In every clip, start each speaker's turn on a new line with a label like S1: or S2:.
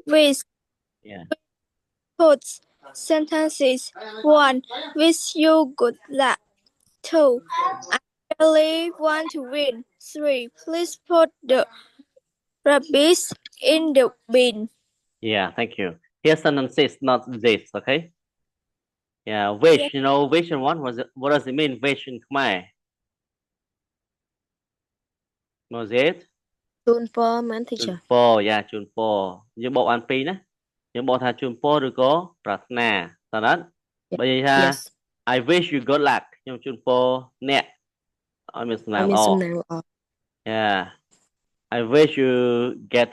S1: With
S2: Yeah.
S1: quotes sentences. 1. Wish you good luck. 2. I really want to win. 3. Please put the rubbish in the bin.
S2: Yeah, thank you. Here's sentences, not this, okay? Yeah, wish,
S1: Yes.
S2: you know, wish and what does it mean, wish in Khmer? Was it?
S3: ជូនពរមែន teacher
S2: Chunpo, yeah, chunpo. យើងបកបានពីរណាយើងបកថាជូនពរឬក៏ប្រាថ្នាតើណាបើនិយាយថា
S3: yes
S2: I wish you good luck ខ្ញុំជូនពរអ្នកឲ្យមានសំណា
S3: ឲ្យ
S2: ង
S3: មាន
S2: ល្អ
S3: សំណាងល្អ
S2: Yeah I wish you get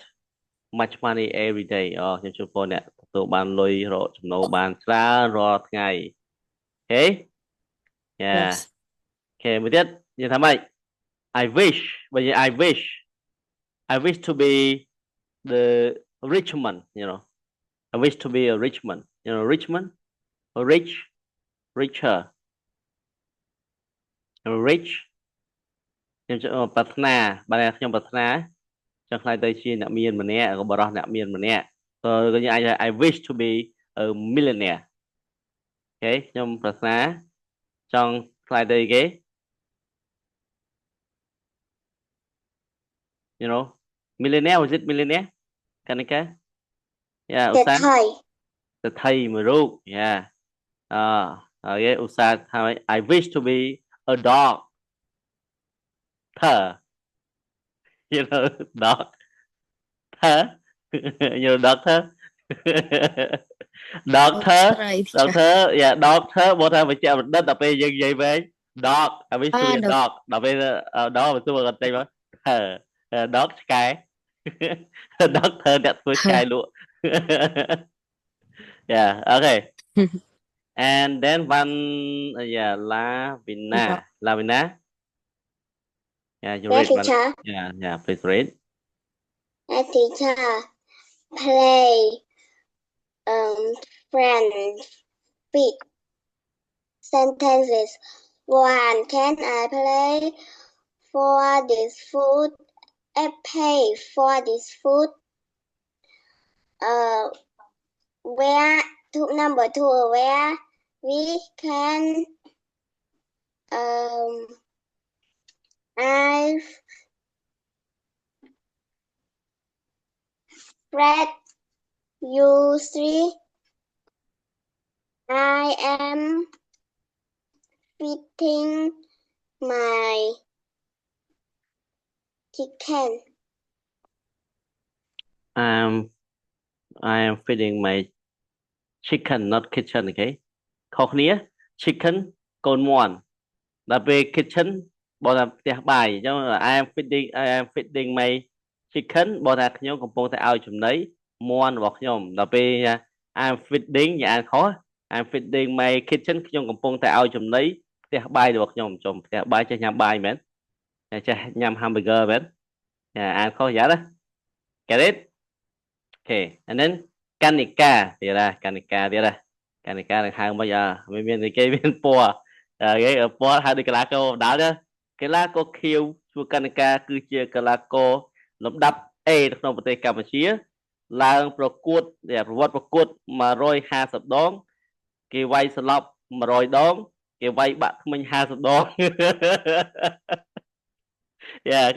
S2: much money every day ខ្ញុំជូនពរអ្នកទទួលបានលុយរកចំណូលបានច្រើនរាល់ថ្ងៃ Okay Yeah
S3: yes
S2: Okay មួយទៀតនិយាយថាម៉េច I wish បើនិយាយ I wish to be the rich man you know I wish to be a rich man you know rich man or richer rich ខ្ញុំប្រាថ្នាបើខ្ញុំប្រាថ្នាចង់ខ្លាយទៅជាអ្នកមានម្នាក់ក៏បរិះអ្នកមានម្នាក់ក៏ខ្ញុំអាច I wish to be a millionaire អូខេខ្ញុំប្រាថ្នាចង់ខ្លាយទៅគេ you know millionaire was it millionaire កានិកា Yeah ឧស្សាហ៍ទៅថៃមួយរូប Yeah ហើយឧស្សាហ៍ថា I wish to be a dog her you know dog her you know doctor doctor
S3: ត្រី teacher
S2: doctor yeah doctor មកថាវិជ្ជាបណ្ឌិតដល់ពេលយើងនិយាយវិញ dog អាវិទ្យា dog ដល់ពេល dog ទៅគាត់តែមក her dog ឆ្កែ doctor អ្នកធ្វើឆ្កែលក់ yeah okay and then one yeah Lavina yeah you read one yeah please read
S4: teacher play friends speak sentences. 1. Can I play for this food? I pay for this food. Where number 2 where we can I read you see I am feeding my chicken.
S2: I am feeding my chicken not kitchen okay ខុសគ្នា chicken កូនមាន់ដល់ពេល kitchen បងថាផ្ទះបាយអញ្ចឹង I am feeding my chicken បងថាខ្ញុំកំពុងតែឲ្យចំណីមាន់របស់ខ្ញុំដល់ពេល I am feeding ញ៉ាំខុស I am feeding my kitchen ខ្ញុំកំពុងតែឲ្យចំណីផ្ទះបាយរបស់ខ្ញុំចំផ្ទះបាយចេះញ៉ាំបាយមែនចេះញ៉ាំ hamburger មែនអានខុសយ៉ាងណា Get it Okay and then កានិកាទៀតណាកានិកាទៀតណាកានិកានឹងហៅមិនមានគេមានពណ៌គេពណ៌ហៅដូចកីឡាករបណ្ដាលទៅកីឡាករខៀវឈ្មោះកានិកាគឺជាកីឡាករលំដាប់ A នៅក្នុងប្រទេសកម្ពុជាឡើងប្រកួតប្រវត្តិប្រកួត150ដងគេវាយសន្លប់100ដងគេវាយបាក់ធ្មេញ50ដង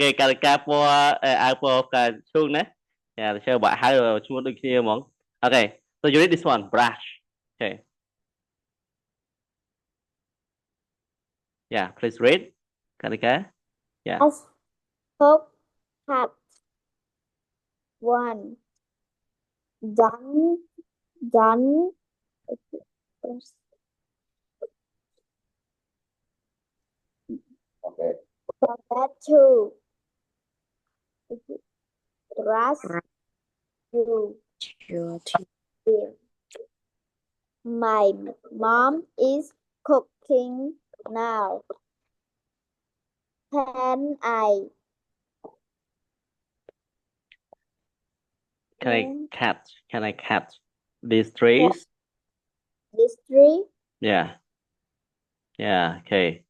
S2: គេកានិកាពណ៌អាវពណ៌ផ្កាឈូងណាchơi bạn hai rồi chua đôi kia mong okay so you read this one brush okay yeah please read Kanika yeah
S4: hope hat 1 done okay that 2 Brush your teeth. My mom is cooking now. Can
S2: I cut these trees?
S4: These three?
S2: Yeah. Okay.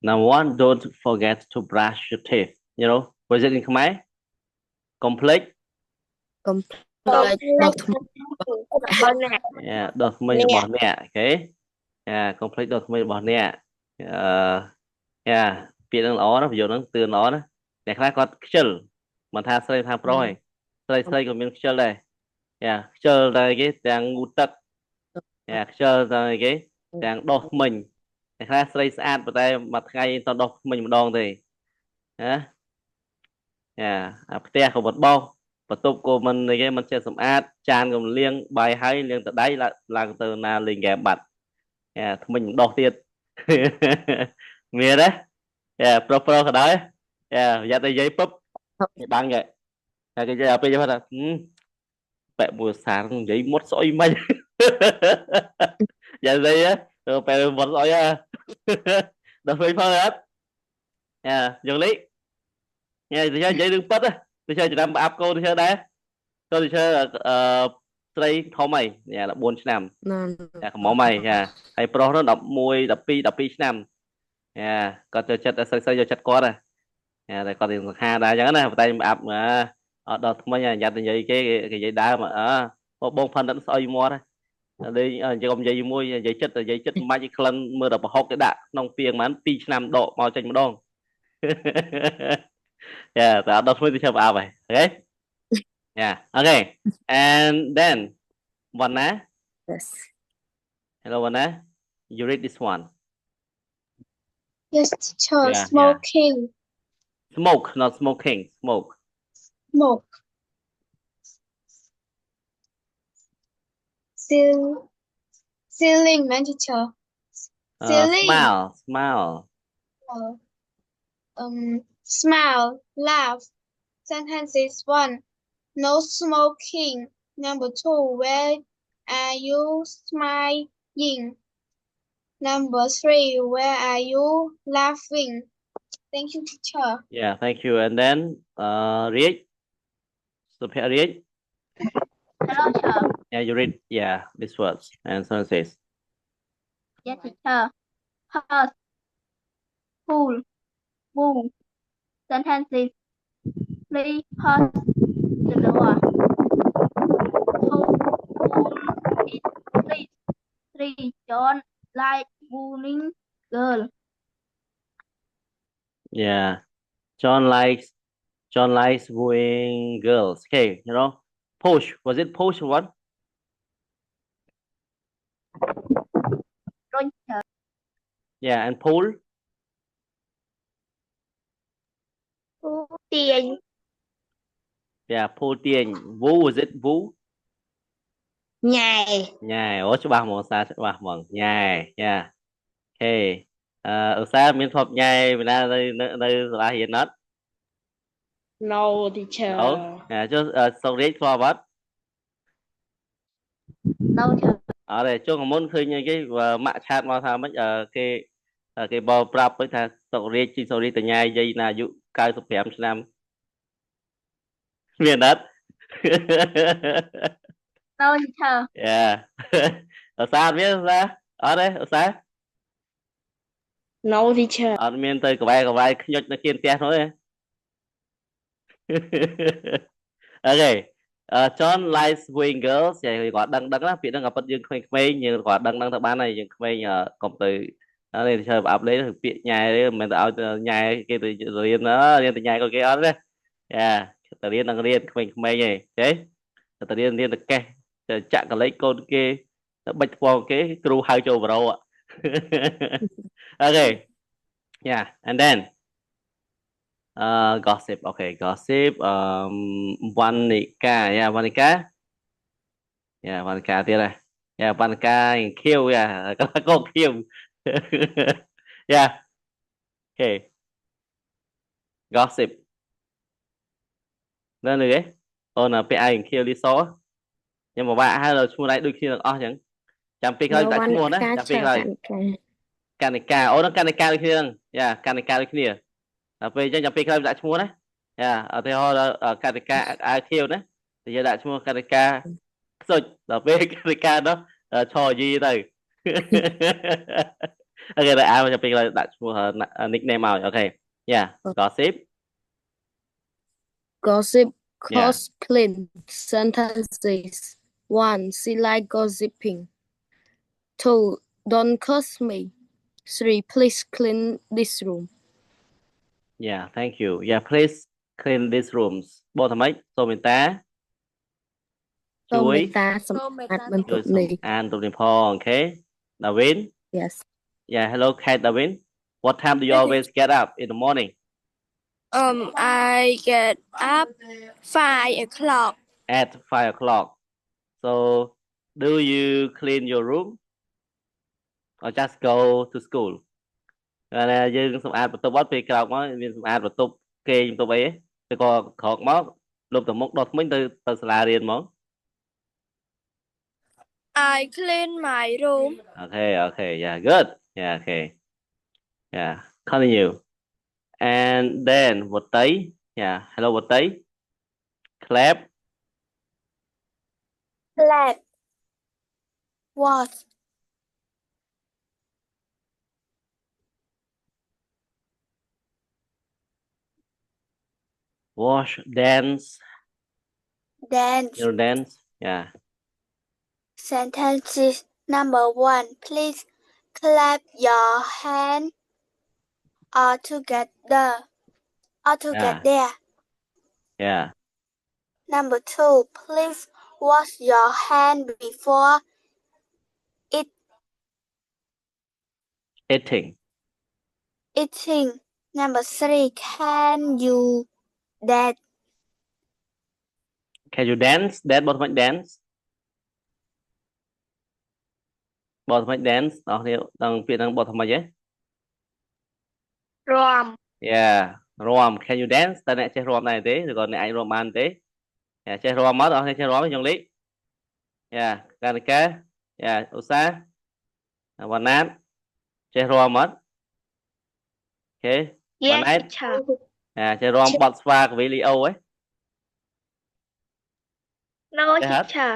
S2: Number 1, don't forget to brush your teeth. You know, was it in Khmer? Complete.
S3: complete đọc thầm
S2: Yeah, đột mình bỏ nè, okay. Yeah, complete đột mình bỏ nè. Yeah, việc đang nó ví dụ nó từ nó đó. Để khác có chill, mà tha xây tha pro hay, xây của mình chill đây. Yeah, chill đây cái đang ngu tật. Yeah, chill đây cái đang đột mình. Để khác xây sát vào đây mặt ngay tao đột mình một đòn thì. Hả? Yeah, te của một bao. Và tục của mình thì cái mình sẽ sum ad tràn của mình liêng bài hay liêng từ đấy là từ nào liền ghé bật. Yeah, mình đột tiền. Nghe đấy. Yeah, pro cái đấy. Yeah, giờ tới giấyปุ๊บ bạn vậy. Cái giờ bây giờ là bẹ mùa sáng giấy mót sỏi mày. Giờ đây á, bẹ mót sỏi á. Đợt phơi hết. Yeah, dừng lý. Nghe thì chơi giấy đừng bớt á. Tôi chơi chỉ làm áp cô tôi chơi đấy. Tôi chơi đây thâu mày, nhà là 4 năm. Nhà máu mày nha. Hay pro nó đập môi đập pi năm. Nha, còn chơi chặt xây cho chặt con à. Nha, rồi còn thì ha đá chẳng này, tay áp mà ở đó mấy nhà nhặt thì cái giấy đá mà ở bông phân đánh soi mua đấy. Đi chỉ còn giấy môi giấy chất magic clan mưa đập hốc cái đạn nông tiền mà pi năm độ màu tranh một đòn. Yeah, that's what we have out. Okay. Yeah. Okay. And then Vanna.
S3: yes
S2: Hello, Vanna. You read this one.
S4: Yes, teacher.
S2: Yeah,
S4: Smoking.
S2: Smoke, not smoking. Smoke.
S4: Smoke. Ceiling, man, teacher. Ceiling.
S2: Smile.
S4: Smile. Laugh. Sentences 1. No smoking. Number 2. Where are you smiling? Number 3. Where are you laughing? Thank you, teacher.
S2: Yeah, thank you. And then read. So read.
S1: Hello, teacher.
S2: Yeah, you read. Yeah, these words and sentences.
S1: Yes, teacher. Horse, pool, boom. Sentences. Please pause the door. Please. 3. Don't like bullying girl.
S2: Yeah, John likes wooing girls. Okay, you know, push. Was it push or what?
S1: Rồi, teacher.
S2: Yeah, and pull.
S1: Tiền.
S2: Yeah, pull tiền. Woo, was it woo?
S4: Nhài.
S2: Ủa chú bà mong sao chú bà mong nhài. Yeah. Okay. Ở xa miễn thuật nhài mình ra đây là hiện hết.
S3: no teacher
S2: Đâu? Yeah, just so read for what?
S1: Đâu, teacher.
S2: Ở đây chú còn muốn khơi như cái mạng chat mà sao mấy cái ball prop với thà so read từ nhài dây là dụ cao sụp hẻm năm. Miễn đất.
S1: Đâu, teacher.
S2: Yeah. Ở xa biết ra. Ở đây ở xa.
S3: no teacher
S2: Ở miền tây của vai nhột nó kiên tè thôi. Okay. John likes wooing girls. Vậy gọi đăng lắm, vì nó gặp bất dương khmei nhưng gọi đăng tập ban này nhưng khmei cộng từ nó này chơi áp lấy thực hiện nhai đấy mình tạo nhai cái từ riêng nó riêng từ nhai có cái đó đấy. Yeah, từ riêng đang riêng khmei nhỉ. Thế. Từ riêng được cái chặn cái lấy con kia nó bạch vào cái crew hai châu vào ạ. Okay. Yeah, and then gossip. Okay, gossip. Vanika. Yeah, Vanika. Yeah, Vanika tiếp này. Yeah, Vanika kill. Yeah, có kill. Yeah. Okay. Gossip. Nên rồi đấy. Là PI kill đi số. Nhưng mà bạn hay là chung này đôi khi là chẳng. Chẳng biết hơi tại mua đấy. Chẳng biết hơi. Kanika. Nó Kanika đôi khi. Yeah, Kanika đôi khi. Về cho nhập PK đã mua đấy. Yeah, ở thế họ ở Kanika IQ đấy. Thì giờ đã mua Kanika. Rồi, là về Kanika đó cho gì đây. Ok, là ai mà nhập PK đã mua nickname nào. Ok. Yeah, gossip.
S3: gossip Course clean sentences. 1. She like gossiping. 2. Don't curse me. 3. Please clean this room.
S2: Yeah, thank you. Yeah, please clean these rooms. បទថ្មីសូមមេត្តា
S3: សូម
S2: ជួយ
S3: មេត្តាសម្អាតបន្ទ
S2: ជួយ
S3: ប់
S2: សំ
S3: នេះ
S2: អានបន្ទប់នេះផង Okay Darwin
S3: Yes.
S2: Yeah hello Kat Darwin What time do you always get up in the morning
S1: I get up 5 o'clock.
S2: at 5 o'clock So do you clean your room or just go to school យើងសម្អាតបន្ទប់អត់ពេលក្រោកមកមានសម្អាតបន្ទប់គេងបន្ទប់អីទៅក៏ក្រោកមកលុបទៅមុខដុសធ្មេញទៅសាលារៀនហ្មង
S1: I clean my room.
S2: Okay yeah good yeah okay yeah continue and then វតី yeah hello វតី clap
S1: Clap. What?
S2: wash dance
S1: Dance.
S2: you dance yeah
S1: Sentences number 1. Please clap your hand all together.
S2: yeah
S1: Number 2. Please wash your hand before
S2: eating
S1: eating. Number 3. Can you dance?
S2: can you dance dance បទថ្មី dance បទថ្មី dance បងប្អូនដឹងពាក្យហ្នឹងបទថ្មីហ៎
S3: រាំ
S2: Yeah រាំ Can you dance តើអ្នកចេះរាំដែរទេឬក៏អ្នកអាចរាំបានទេ Yeah ចេះរាំមកបងប្អូនចេះរាំយងលី Yeah កានិកា Yeah ឧស្សាហ៍វណ្ណាតចេះរាំអត់ Okay វណ្ណាត
S3: teacher
S2: ចេះរាំបទស្វាកវីលីអូហ៎
S3: No
S2: Dạ hả?
S3: teacher